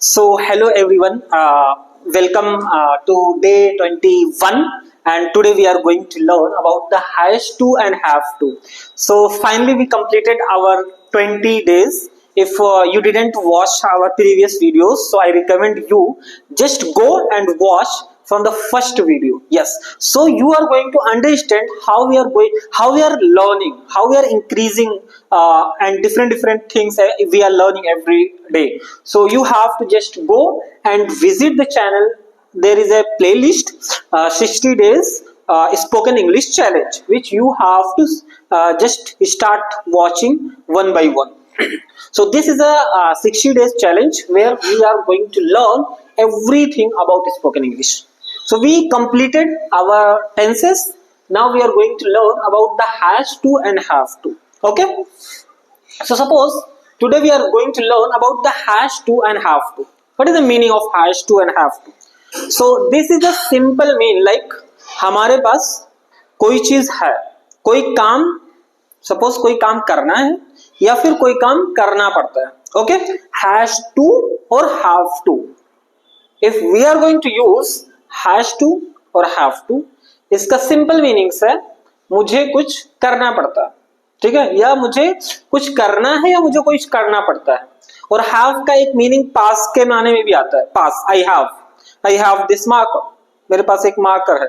So, hello everyone. Welcome to day 21, and today we are going to learn about the has to and have to. So, finally, we completed our 20 days. If you didn't watch our previous videos, so I recommend you just go and watch from the first video. Yes, so you are going to understand how we are learning, how we are increasing, and different things we are learning every day. So you have to just go and visit the channel. There is a playlist, 60 days spoken English challenge, which you have to just start watching one by one. So this is a 60 days challenge where we are going to learn everything about spoken English. So we completed our tenses. Now we are going to learn about the has to and have to. Okay. So suppose today we are going to learn about the has to and have to. What is the meaning of has to and have to? So this is a simple mean like हमारे पास कोई चीज है, कोई काम, suppose कोई काम करना है या फिर कोई काम करना पड़ता है. ओके, हैज टू और have to. If we are going to use has to और हैव टू, इसका सिंपल मीनिंग्स है मुझे कुछ करना पड़ता है, ठीक है, या मुझे कुछ करना है या मुझे कुछ करना पड़ता है. और हैव का एक मीनिंग पास के माने में भी आता है. पास, आई हैव दिस मार्कर, मेरे पास एक मार्कर है.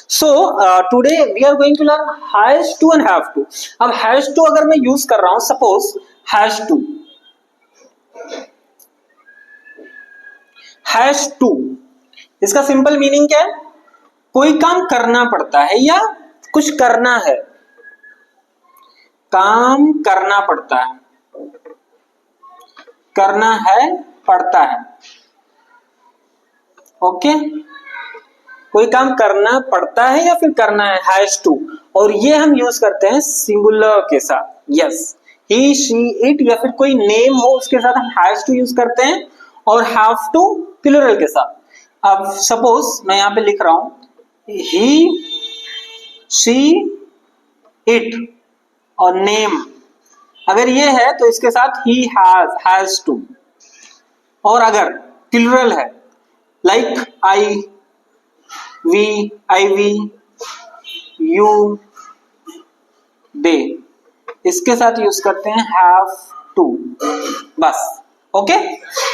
So today we are going to learn has to and have to. अब हैज टू अगर मैं यूज कर रहा हूं, सपोज हैज टू, इसका सिंपल मीनिंग क्या है? कोई काम करना पड़ता है या कुछ करना है, काम करना पड़ता है, करना है, पड़ता है. ओके, कोई काम करना पड़ता है या फिर करना है, हैज टू. और ये हम यूज करते हैं सिंगुलर के साथ. यस, ही, शी, इट या फिर कोई नेम हो उसके साथ हम हैज टू यूज करते हैं, और हैव टू प्लूरल के साथ. अब सपोज मैं यहां पे लिख रहा हूं ही, शी, इट और नेम. अगर ये है तो इसके साथ ही, हैज टू. और अगर प्लूरल है लाइक आई, वी, यू, दे, इसके साथ यूज करते हैं हैव टू. बस. ओके,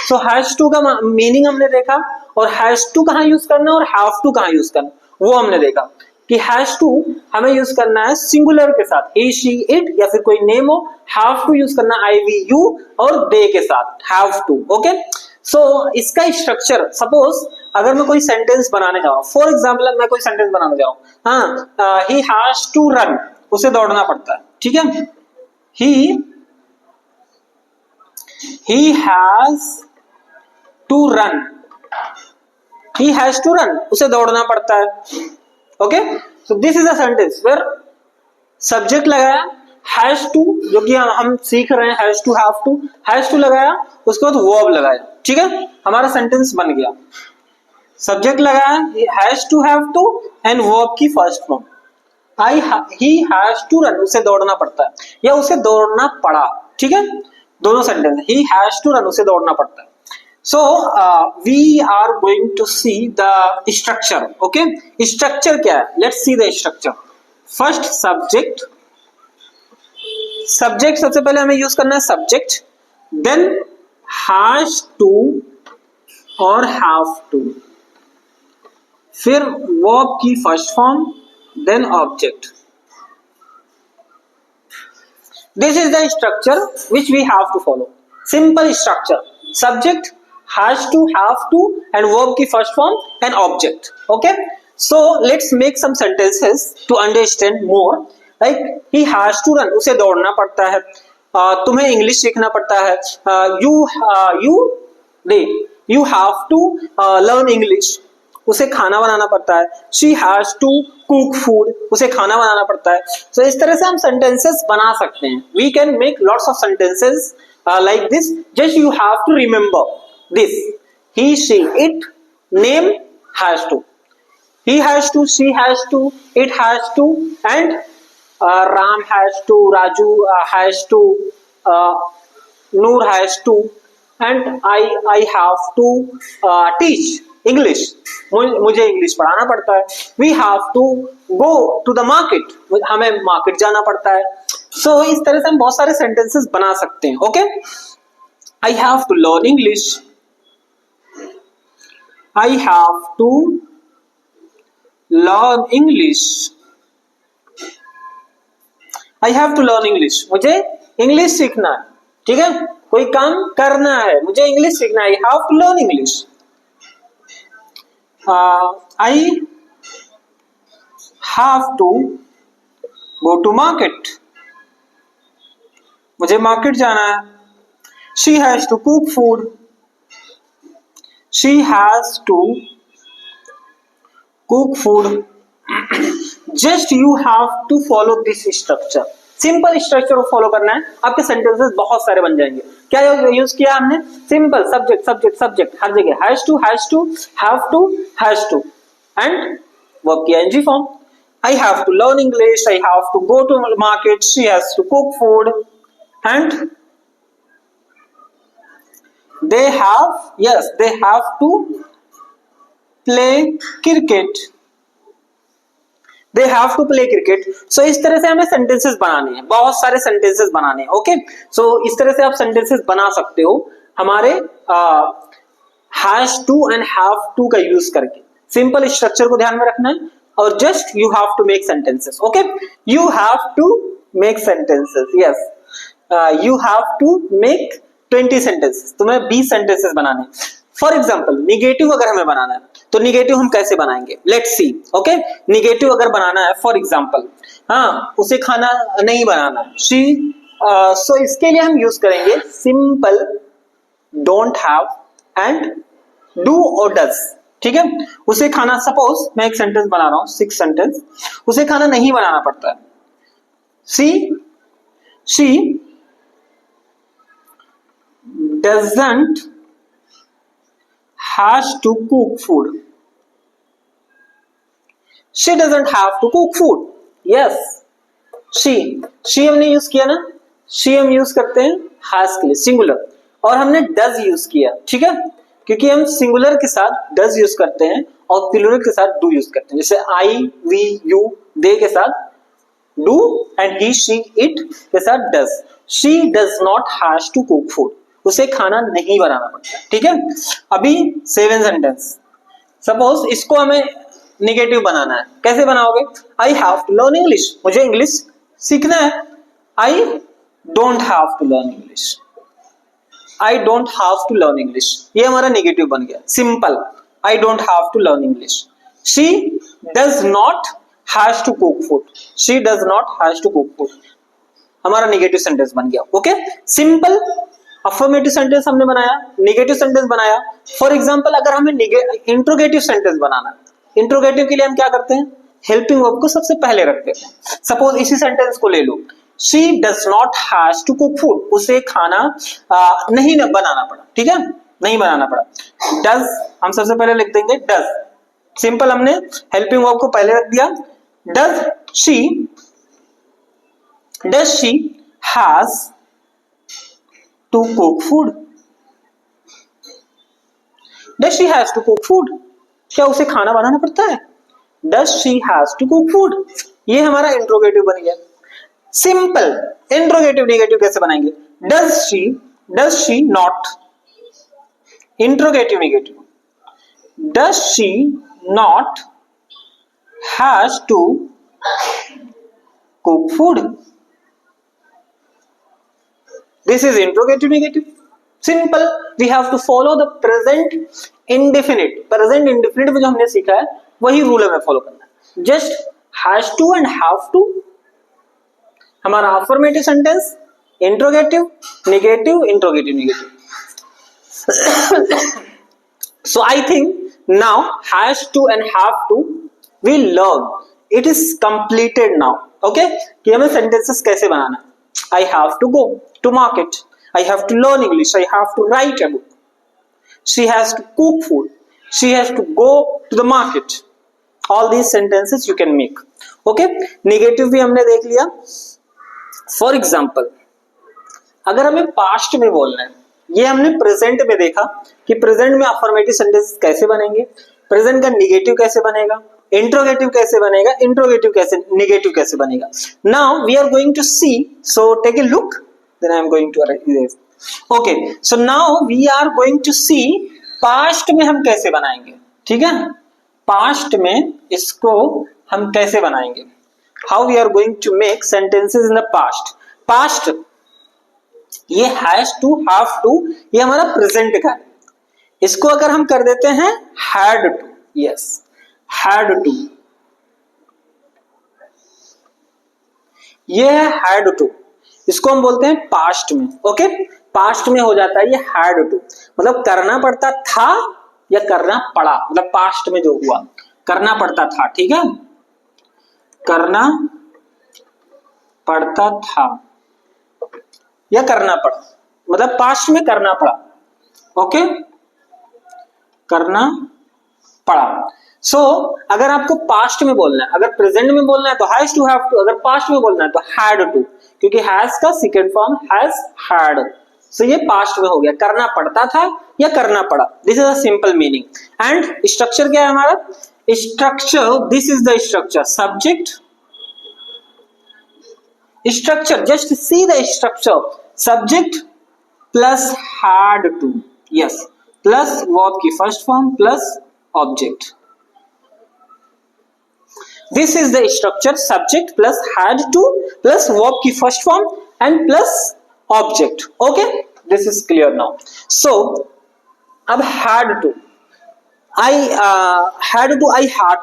सो हैज टू का मीनिंग हमने देखा, और हैज टू कहां यूज करना और हैव टू कहां यूज करना वो हमने देखा कि हैज टू हमें यूज करना है सिंगुलर के साथ, ही, शी, इट या फिर कोई नेम हो. हैव टू यूज करना आई, वी, यू और दे के साथ, हैव टू. ओके, सो इसका स्ट्रक्चर, सपोज अगर मैं कोई सेंटेंस बनाने जाऊं, फॉर एग्जाम्पल मैं कोई सेंटेंस बनाने जाऊं, हाँ, ही हैज टू रन, उसे दौड़ना पड़ता है, ठीक है. He has to run, he has to run, उसे दौड़ना पड़ता है. Okay, so this is a sentence where subject लगाया हैज टू, जो कि हम सीख रहे हैं has to have to, has to लगाया, उसके बाद वर्ब लगाया, ठीक है, हमारा सेंटेंस बन गया. सब्जेक्ट लगाया has to have to and verb की फर्स्ट फॉर्म ही हैज टू रन, उसे दौड़ना पड़ता है या उसे दौड़ना पड़ा, ठीक है, दोनों sentence. He has to run, उसे दौड़ना पड़ता है. So we are going to see the structure. Okay, structure क्या है? Let's see the structure. First subject. Subject सबसे पहले हमें यूज करना है subject. Then has to और have to. फिर verb की first form. Then object. This is the structure which we have to follow. Simple structure. Subject, has to, have to and verb की first form and object. Okay, so let's make some sentences to understand more. Like he has to run, उसे दौड़ना पड़ता है. तुम्हें English सीखना पड़ता है. you have to learn English, उसे खाना बनाना पड़ता है. she has to cook food, उसे खाना बनाना पड़ता है. So इस तरह से हम sentences बना सकते हैं. We can make lots of sentences like this. Just you have to remember this: he, she, it, name, has to. He has to, she has to, it has to, and Ram has to, Raju has to, Noor has to, and I have to teach English, मुझे English पढ़ाना पड़ता है. We have to go to the market, हमें market जाना पड़ता है. सो इस तरह से हम बहुत सारे सेंटेंसेस बना सकते हैं. Okay, I have to learn English, I have to learn English, I have to learn English, मुझे इंग्लिश सीखना है. ठीक है, कोई काम करना है, मुझे इंग्लिश सीखना है. I have to learn English. I have to go to market, मुझे मार्केट जाना है. She has to cook food, she has to cook food. Just you have to follow this structure. Simple structure को follow करना है, आपके sentences बहुत सारे बन जाएंगे. क्या यूज किया हमने? सिंपल सब्जेक्ट सब्जेक्ट सब्जेक्ट, हर जगह has to have to and verb की ing form. I have to learn English, I have to go to market, she has to cook food and they have to play cricket. They have to play cricket. So इस तरह से हमें sentences बनाने हैं, बहुत सारे sentences बनाने हैं. ओके, सो इस तरह से आप सेंटेंसेस बना सकते हो हमारे has to and have to का यूज करके. सिंपल स्ट्रक्चर को ध्यान में रखना है और just you have to make sentences. Okay, you have to make sentences. Yes, you have to make 20 sentences. तुम्हें 20 सेंटेंसेस बनाने. फॉर एग्जाम्पल निगेटिव अगर हमें बनाना है तो निगेटिव हम कैसे बनाएंगे? Let's see. ओके, निगेटिव अगर बनाना है फॉर एग्जाम्पल, हाँ, उसे खाना नहीं बनाना है, शी, सो इसके लिए हम यूज करेंगे simple don't have and do और डज. ठीक है, उसे खाना, सपोज मैं एक सेंटेंस बना रहा हूं, 6 सेंटेंस, उसे खाना नहीं बनाना पड़ता है. She doesn't has to cook food. She doesn't have to cook food. Yes, she हमने यूज किया ना, she हम यूज करते हैं has के लिए सिंगुलर, और हमने does यूज किया. ठीक है, क्योंकि हम सिंगुलर के साथ does यूज करते हैं और प्लूरल के साथ do यूज करते हैं. जैसे I, we, you, they के साथ do and he, she, it के साथ does. She does not has to cook food. उसे खाना नहीं बनाना पड़ता. ठीक है, अभी 7 सेंटेंस, सपोज इसको हमें निगेटिव बनाना है. कैसे बनाओगे? I have to learn English, मुझे इंग्लिश सीखना है. I don't have to learn English, I don't have to learn English, ये हमारा निगेटिव बन गया. Simple, I don't have to learn English. She does not has to cook food, she does not has to cook food, हमारा negative sentence बन गया. Okay, simple affirmative sentence हमने बनाया, negative sentence बनाया. फॉर एग्जांपल अगर हमें interrogative sentence बनाना है, interrogative के लिए हम क्या करते हैं? हेल्पिंग वर्ब को सबसे पहले रखते हैं. सपोज इसी सेंटेंस को ले लो, she does not has to cook food, उसे खाना नहीं बनाना पड़ा. ठीक है, नहीं बनाना पड़ा. डज हम सबसे पहले लिख देंगे डज. सिंपल, हमने हेल्पिंग वर्ब को पहले रख दिया. Does she has to cook food. Does she has to cook food? क्या उसे खाना बनाना पड़ता है? Does she has to cook food? ये हमारा इंट्रोगेटिव बन गया. सिंपल इंट्रोगेटिव नेगेटिव कैसे बनाएंगे? Does she not, interrogative negative, does she not has to cook food? This is interrogative negative. Simple. We have to follow the present indefinite. Present indefinite में जो हमने सीखा है वही रूल हमें फॉलो करना है. Just has to and have to. हमारा affirmative sentence, interrogative, negative, interrogative, negative. So I think now has to and have to we learn. It is completed now. Okay? कि हमें sentences कैसे बनाना है. I have to go to market. I have to learn English. I have to write a book. She has to cook food. She has to go to the market. All these sentences you can make. Okay? Negative भी हमने देख लिया. For example, अगर हमें past में बोलना है, ये हमने प्रेजेंट में देखा कि प्रेजेंट में अफर्मेटिव सेंटेंस कैसे बनेंगे, प्रेजेंट का निगेटिव कैसे बनेगा, इंट्रोगेटिव कैसे बनेगा, इंट्रोगेटिव कैसे, निगेटिव कैसे बनेगा. Now we are going to see, so take a look, then I am going to erase. Okay, so now we are going to see past में हम कैसे बनाएंगे. ठीक है, पास्ट में इसको हम कैसे बनाएंगे, how we are going to make sentences in the past. Past ये हैज टू, हैव टू, ये हमारा प्रेजेंट का है. इसको अगर हम कर देते हैं had to, yes had to, ये है हैड टू, इसको हम बोलते हैं पास्ट में. ओके, पास्ट में हो जाता है ये हैड टू, मतलब करना पड़ता था या करना पड़ा, मतलब पास्ट में जो हुआ करना पड़ता था. ठीक है, करना पड़ता था या करना पड़ा, मतलब पास्ट में करना पड़ा. ओके, करना पड़ा. सो अगर आपको पास्ट में बोलना है, अगर प्रेजेंट में बोलना है तो हैज टू, हैव टू, अगर पास्ट में बोलना है तो हैड टू, क्योंकि हैज का सेकंड फॉर्म हैज, हैड. सो ये पास्ट में हो गया, करना पड़ता था या करना पड़ा. This is a simple meaning. And structure क्या है हमारा, structure, this is the structure, subject, structure, just see the structure, subject plus had to, yes, plus verb की first form plus object. This is the structure, subject plus had to plus verb की first form and plus object. Okay, this is clear now. So अब had to, I had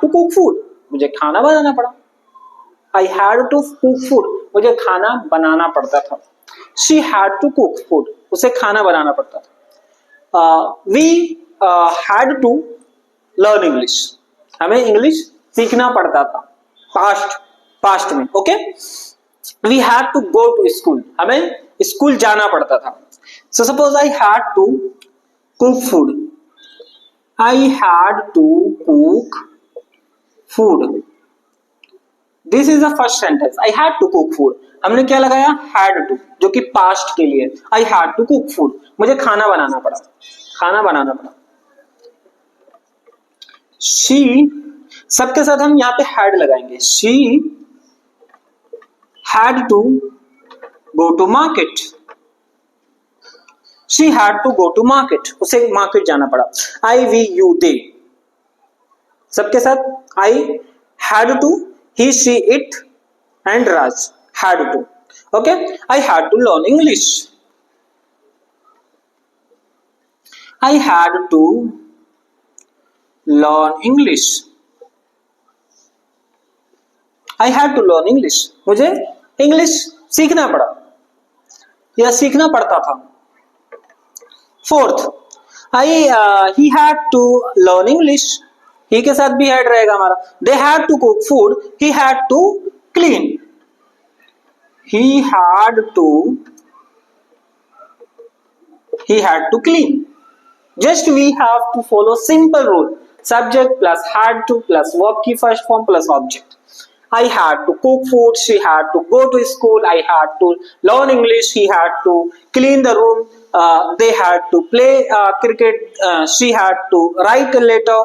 to cook food, मुझे खाना बनाना पड़ा. I had to cook food, मुझे खाना बनाना पड़ता था. She had to cook food, उसे खाना बनाना पड़ता था. We had to learn English, हमें इंग्लिश सीखना पड़ता था. पास्ट में. Okay, we had to go to school, हमें स्कूल जाना पड़ता था. So suppose I had to cook food, I had to cook food, this is the first sentence. I had to cook food, हमने क्या लगाया, had to, जो कि past के लिए. I had to cook food, मुझे खाना बनाना पड़ा, खाना बनाना पड़ा. शी, सबके साथ हम यहां पे हैड लगाएंगे. She had to go to market, she had to go to market, उसे मार्केट जाना पड़ा. आई, वी, यू, दे, सबके साथ I had to, he, she, it and Raj had to. Okay, I had to learn English, I had to learn English, I had to learn English, मुझे English सीखना पड़ा या सीखना पड़ता था. Fourth, he had to learn English, he के साथ भी had रहेगा हमारा. They had to cook food, he had to clean, he had to clean. Just we have to follow simple rule, subject plus had to plus verb की first form plus object. I had to cook food, she had to go to school, I had to learn English, he had to clean the room, they had to play cricket, she had to write a letter,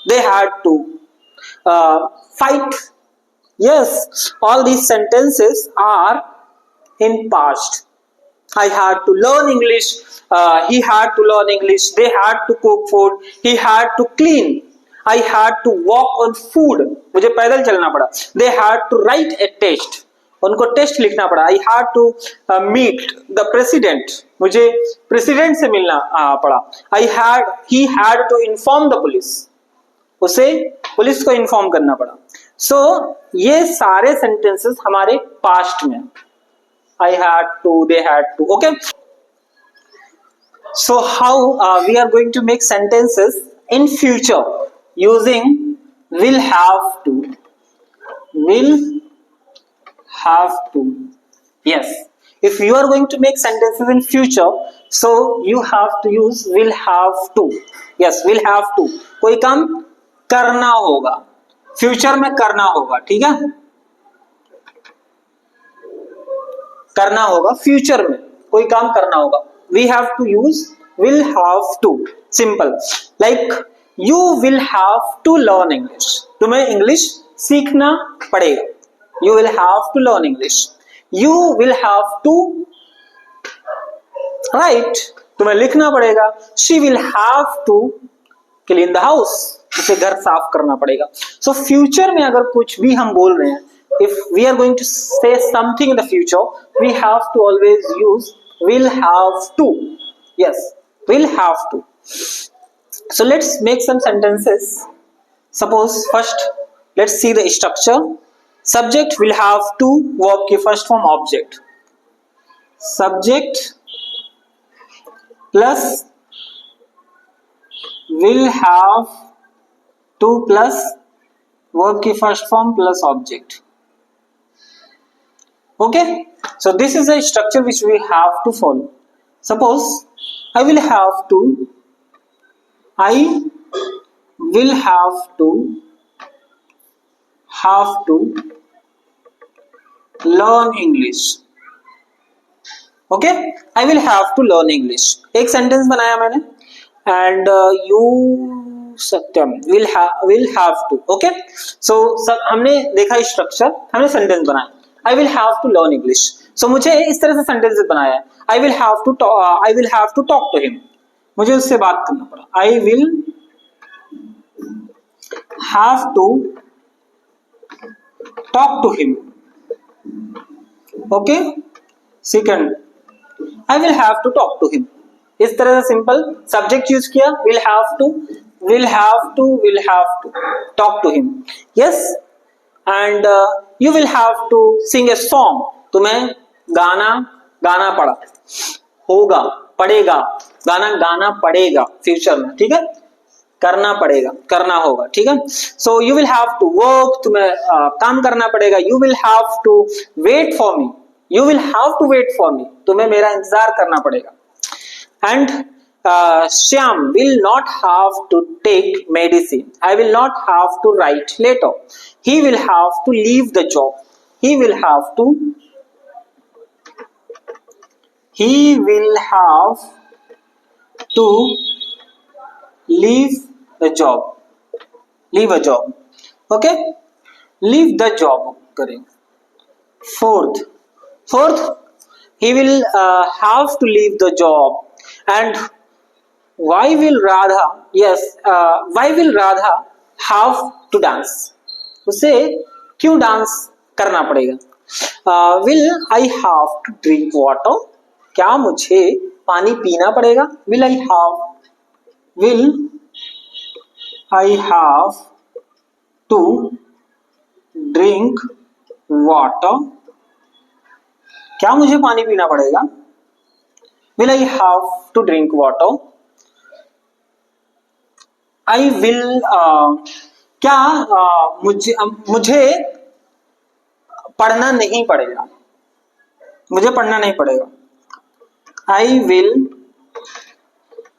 they had to fight. Yes, all these sentences are in past. I had to learn English, he had to learn English, they had to cook food, he had to clean, I had to walk on food, मुझे पैदल चलना पड़ा. They had to write a test, उनको test लिखना पड़ा. I had to meet the president, मुझे president से मिलना पड़ा. He had to inform the police, उसे पुलिस को इन्फॉर्म करना पड़ा. So ये सारे सेंटेंसेस हमारे पास्ट में. I had to, they had to. Okay, so how we are going to make sentences in future using will have to, will have to. Yes, if you are going to make sentences in future, so you have to use will have to. Yes, will have to, कोई काम करना होगा, future में करना होगा. ठीक है, करना होगा, फ्यूचर में कोई काम करना होगा. we have to use will have to. Simple. Like you will have to learn English. तुम्हें इंग्लिश सीखना पड़ेगा. You will have to learn English. You will have to write. तुम्हें लिखना पड़ेगा. She will have to clean the house. उसे घर साफ करना पड़ेगा. So future में अगर कुछ भी हम बोल रहे हैं, if we are going to say something in the future, we have to always use will have to. Yes, will have to. So let's make some sentences. Suppose first let's see the structure. Subject will have to, verb की first form object. Subject plus will have to plus verb की first form plus object. Okay, so this is a structure which we have to follow. Suppose I will have to learn English. Okay, I will have to learn English. एक sentence बनाया मैंने, and you Satyam will have to. Okay, so हमने देखा structure, हमने sentence बनाया. I will have to learn English. So मुझे इस तरह से सेंटेंस बनाया है. I will have to talk to him. मुझे उससे बात करना पड़ा. I will have to talk to him. Okay. Second, I will have to talk to him. इस तरह से सिंपल सब्जेक्ट यूज किया. will have to talk to him. Yes. And you will have to sing a song. तुम्हें गाना पड़ेगा, गाना पड़ेगा future में. ठीक है, करना होगा. ठीक है. So you will have to work. तुम्हें काम करना पड़ेगा. You will have to wait for me. तुम्हें मेरा इंतजार करना पड़ेगा. And Shyam will not have to take medicine. I will not have to write later. He will have to leave the job. He will have to leave a job. Okay, leave the job करें. Fourth, he will have to leave the job. And why will Radha have to dance? उसे क्यों dance करना पड़ेगा? Will I have to drink water? क्या मुझे पानी पीना पड़ेगा? Will I have to drink water? क्या मुझे पानी पीना पड़ेगा? Will I have to drink water? I will क्या मुझे पढ़ना नहीं पड़ेगा? मुझे पढ़ना नहीं पड़ेगा. I will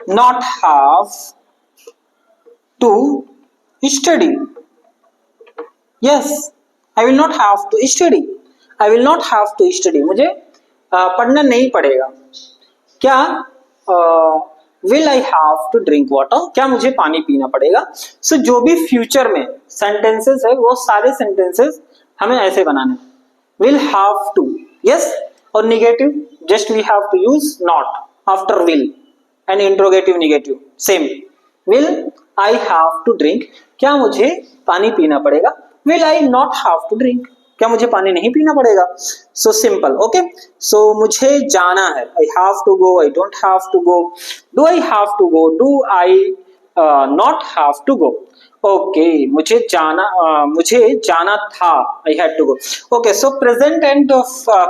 not have to study. Yes, I will not have to study. मुझे पढ़ना नहीं पड़ेगा. क्या will I have to drink water? क्या मुझे पानी पीना पड़ेगा? So जो भी फ्यूचर में सेंटेंसेस है वो सारे सेंटेंसेस हमें ऐसे बनाने. will have to. Yes, और negative just we have to use not after will and interrogative negative same. will I have to drink? क्या मुझे पानी पीना पड़ेगा? will I not have to drink? क्या मुझे पानी नहीं पीना पड़ेगा? So simple. Okay, so मुझे जाना है. I have to go. I don't have to go. Do I have to go? Do I not have to go? Okay, मुझे जाना था. I had to go. Okay, so present and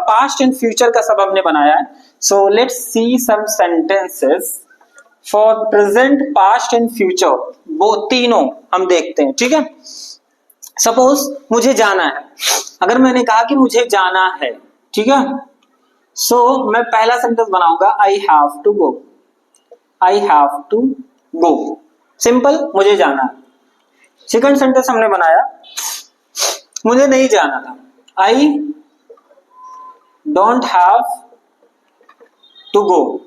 past and future का सब हमने बनाया है. So let's see some sentences for present, past and future. वो तीनों हम देखते हैं. ठीक है. सपोज मुझे जाना है. अगर मैंने कहा कि मुझे जाना है, ठीक है, सो मैं पहला सेंटेंस बनाऊंगा I have to go. Simple, मुझे जाना है. सेकंड सेंटेंस हमने बनाया मुझे नहीं जाना था. I don't have to go.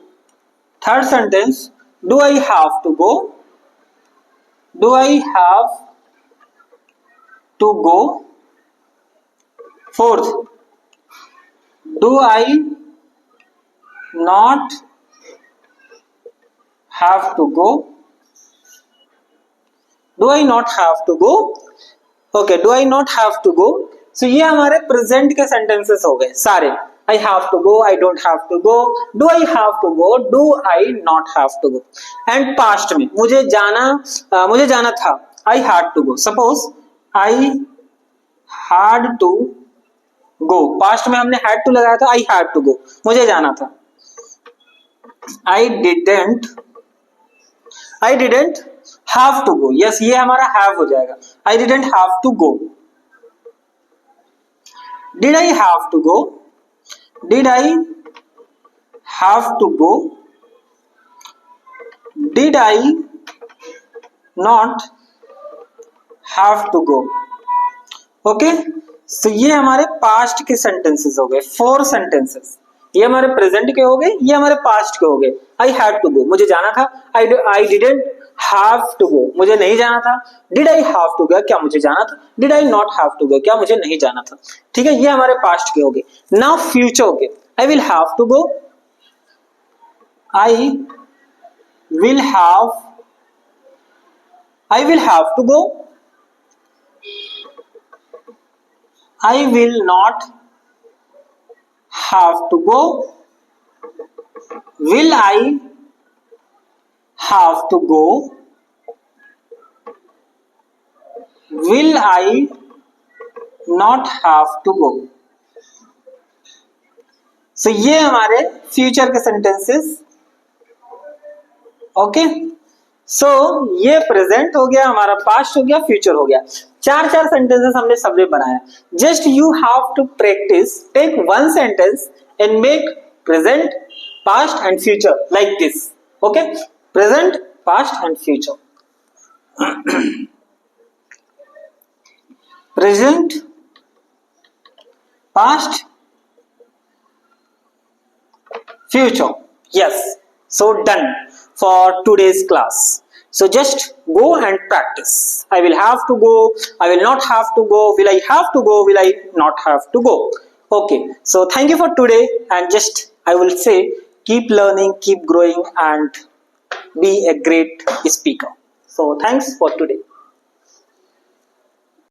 Third sentence, do I have to go? Do I have to go? Fourth, do I not have to go? Do I not have to go? Okay, do I not have to go? So ये हमारे present के sentences हो गए सारे. I have to go, I don't have to go, do I have to go, do I not have to go. And past में मुझे जाना था, I had to go. Suppose I had to go, past में हमने had to लगाया था, I had to go, मुझे जाना था. I didn't have to go. Yes, ये हमारा have हो जाएगा. I didn't have to go. Did I have to go? Did I have to go? Did I not have to go? Okay, so ये हमारे past के sentences हो गए. 4 sentences. ये हमारे प्रेजेंट के हो गए, ये हमारे पास्ट के हो गए. आई हैड टू गो, मुझे जाना था. I didn't have to go, मुझे नहीं जाना था. Did I have to go, क्या मुझे जाना था. Did I not have to go, क्या मुझे नहीं जाना था. ठीक है, ये हमारे पास्ट के हो गए. नाउ फ्यूचर हो गए. I will have to go, I will have to go, I will not have to go. Will I have to go? Will I not have to go? So ये हमारे future के sentences. Okay, so ये present हो गया, हमारा past हो गया, future हो गया. 4 सेंटेंसेस हमने सबने बनाया. Just you have to practise, take 1 sentence and make present, past and future like this. Okay, present, past and future. Present, past, future. Yes, so done for today's class. So just go and practice. I will have to go, I will not have to go, will I have to go, will I not have to go. Okay, so thank you for today, and just I will say keep learning, keep growing, and be a great speaker. So thanks for today.